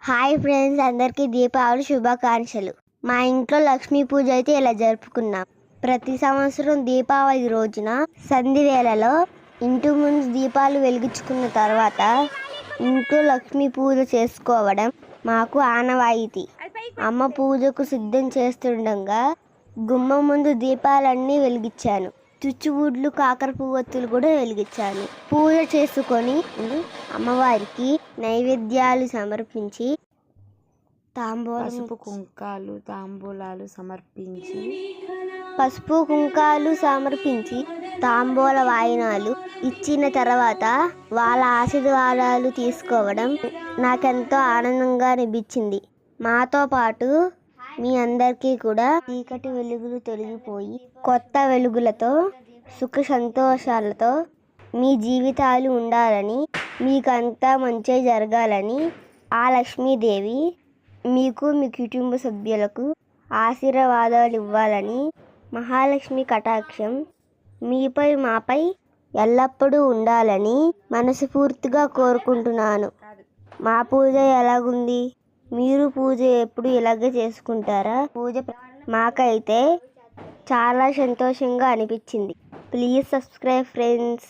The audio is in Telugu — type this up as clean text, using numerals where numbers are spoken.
హాయ్ ఫ్రెండ్స్, అందరికీ దీపావళి శుభాకాంక్షలు. మా ఇంట్లో లక్ష్మీ పూజ అయితే ఇలా జరుపుకున్నాం. ప్రతి సంవత్సరం దీపావళి రోజున సంధి వేళలో ఇంటి ముందు దీపాలు వెలిగించుకున్న తర్వాత ఇంట్లో లక్ష్మీ పూజ చేసుకోవడం మాకు ఆనవాయితీ. అమ్మ పూజకు సిద్ధం చేస్తుండగా గుమ్మం ముందు దీపాలన్నీ వెలిగించాను. చుచ్చుబుడ్లు, కాకర పువ్వొత్తులు కూడా వెలిగించాను. పూజ చేసుకొని అమ్మవారికి నైవేద్యాలు సమర్పించి పసుపు కుంకాలు తాంబూలాలు సమర్పించి తాంబూల వాయినాలు ఇచ్చిన తర్వాత వాళ్ళ ఆశీర్వాదాలు తీసుకోవడం నాకెంతో ఆనందంగా అనిపించింది. మాతో పాటు మీ అందరికీ కూడా చీకటి వెలుగులు తొలగిపోయి కొత్త వెలుగులతో సుఖ సంతోషాలతో మీ జీవితాలు ఉండాలని, మీకంతా మంచి జరగాలని ఆ లక్ష్మీదేవి మీకు, మీ కుటుంబ సభ్యులకు ఆశీర్వాదాలు ఇవ్వాలని, మహాలక్ష్మి కటాక్షం మీపై మాపై ఎల్లప్పుడూ ఉండాలని మనస్ఫూర్తిగా కోరుకుంటున్నాను. మా పూజ ఎలాగుంది? మీరు పూజ ఎప్పుడు ఇలాగే చేసుకుంటారా? మాకైతే చాలా సంతోషంగా అనిపించింది. Please subscribe friends.